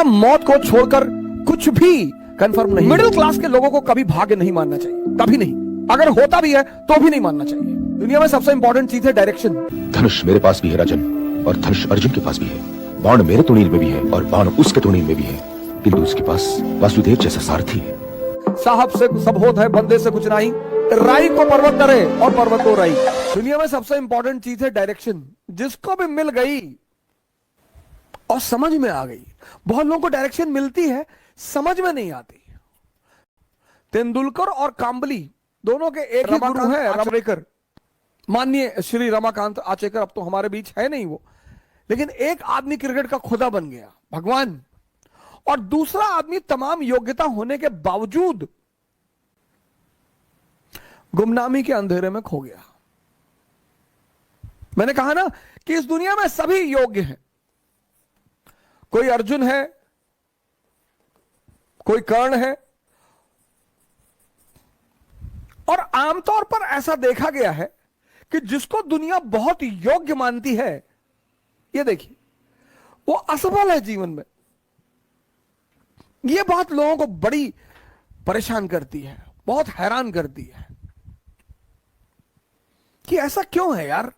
मौत को छोड़कर कुछ भी कंफर्म नहीं। मिडिल क्लास के लोगों को कभी भाग्य नहीं मानना चाहिए, कभी नहीं। अगर होता भी है तो भी नहीं मानना चाहिए। दुनिया में सबसे इंपॉर्टेंट चीज है डायरेक्शन। धनुष मेरे पास भी है राजन, और धनुष अर्जुन के पास भी है। बाण मेरे तुणील में भी है और बाण उसके तुणील में भी है, किंतु उसके पास वासुदेव जैसा सारथी है। साहब से सब होता है, बंदे से कुछ नहीं। राई को पर्वत करे और पर्वत को राई। दुनिया में सबसे इंपॉर्टेंट चीज है डायरेक्शन। जिसको भी मिल गई और समझ में आ गई। बहुत लोगों को डायरेक्शन मिलती है, समझ में नहीं आती। तेंदुलकर और कांबली दोनों के एक ही गुरु है, आचरेकर। माननीय श्री रमाकांत आचरेकर अब तो हमारे बीच है नहीं वो, लेकिन एक आदमी क्रिकेट का खुदा बन गया, भगवान, और दूसरा आदमी तमाम योग्यता होने के बावजूद गुमनामी के अंधेरे में खो गया। मैंने कहा ना कि इस दुनिया में सभी योग्य हैं। कोई अर्जुन है, कोई कर्ण है, और आमतौर पर ऐसा देखा गया है कि जिसको दुनिया बहुत योग्य मानती है, ये देखिए, वो असफल है जीवन में। ये बात लोगों को बड़ी परेशान करती है, बहुत हैरान करती है कि ऐसा क्यों है यार,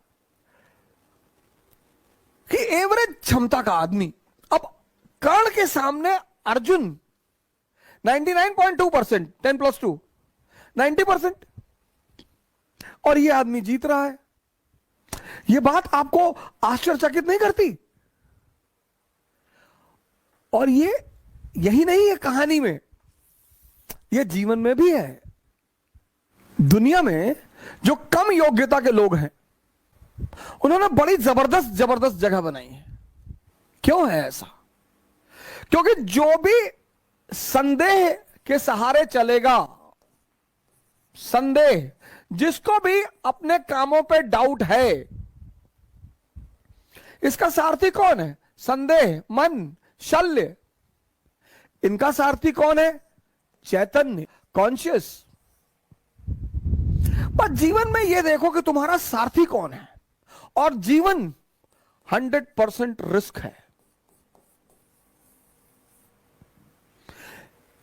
कि एवरेज क्षमता का आदमी, अब कर्ण के सामने अर्जुन 99.2%, 10+2 90%, और ये आदमी जीत रहा है। ये बात आपको आश्चर्यचकित नहीं करती? और ये यही नहीं है कहानी में, ये जीवन में भी है। दुनिया में जो कम योग्यता के लोग हैं, उन्होंने बड़ी जबरदस्त जबरदस्त जगह बनाई है। क्यों है ऐसा? क्योंकि जो भी संदेह के सहारे चलेगा, संदेह, जिसको भी अपने कामों पे डाउट है, इसका सारथी कौन है? संदेह, मन, शल्य। इनका सारथी कौन है? चैतन्य, कॉन्शियस। पर जीवन में यह देखो कि तुम्हारा सारथी कौन है, और जीवन 100% रिस्क है।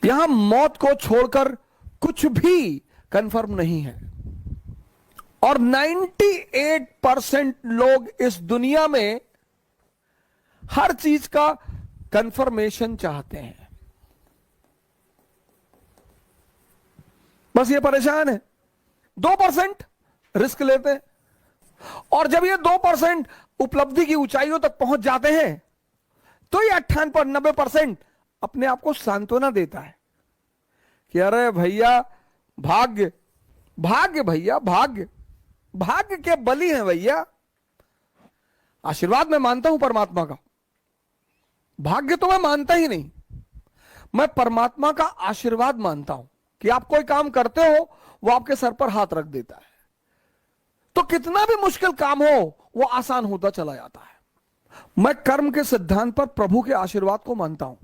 यहां मौत को छोड़कर कुछ भी कंफर्म नहीं है, और 98% लोग इस दुनिया में हर चीज का कंफर्मेशन चाहते हैं। बस ये परेशान है। 2% रिस्क लेते हैं, और जब ये 2% उपलब्धि की ऊंचाइयों तक पहुंच जाते हैं, तो ये 98-90% अपने आप को सांत्वना देता है कि अरे भैया, भाग्य, भाग्य भैया, भाग्य, भाग्य के बली है भैया। आशीर्वाद मैं मानता हूं परमात्मा का, भाग्य तो मैं मानता ही नहीं। मैं परमात्मा का आशीर्वाद मानता हूं कि आप कोई काम करते हो, वो आपके सर पर हाथ रख देता है, तो कितना भी मुश्किल काम हो वो आसान होता चला जाता है। मैं कर्म के सिद्धांत पर प्रभु के आशीर्वाद को मानता हूं।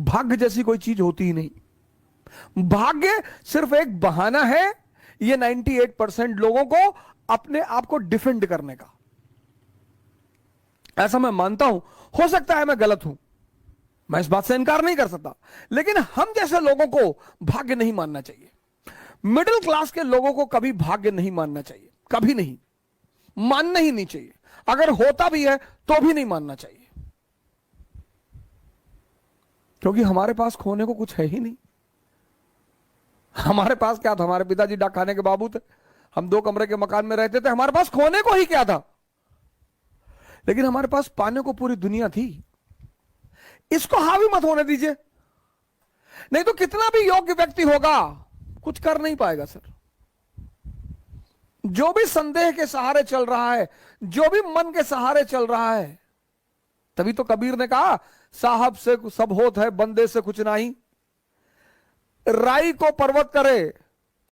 भाग्य जैसी कोई चीज होती ही नहीं। भाग्य सिर्फ एक बहाना है, ये 98% लोगों को अपने आप को डिफेंड करने का। ऐसा मैं मानता हूं। हो सकता है मैं गलत हूं, मैं इस बात से इनकार नहीं कर सकता, लेकिन हम जैसे लोगों को भाग्य नहीं मानना चाहिए। मिडिल क्लास के लोगों को कभी भाग्य नहीं मानना चाहिए, कभी नहीं, मानना ही नहीं चाहिए। अगर होता भी है तो भी नहीं मानना चाहिए, क्योंकि हमारे पास खोने को कुछ है ही नहीं। हमारे पास क्या था? हमारे पिताजी डाक खाने के बाबू थे, हम 2 कमरे के मकान में रहते थे। हमारे पास खोने को ही क्या था? लेकिन हमारे पास पाने को पूरी दुनिया थी। इसको हावी मत होने दीजिए, नहीं तो कितना भी योग्य व्यक्ति होगा, कुछ कर नहीं पाएगा सर। जो भी संदेह के सहारे चल रहा है, जो भी मन के सहारे चल रहा है, तभी तो कबीर ने कहा, साहब से सब होत है, बंदे से कुछ नहीं। राई को पर्वत करे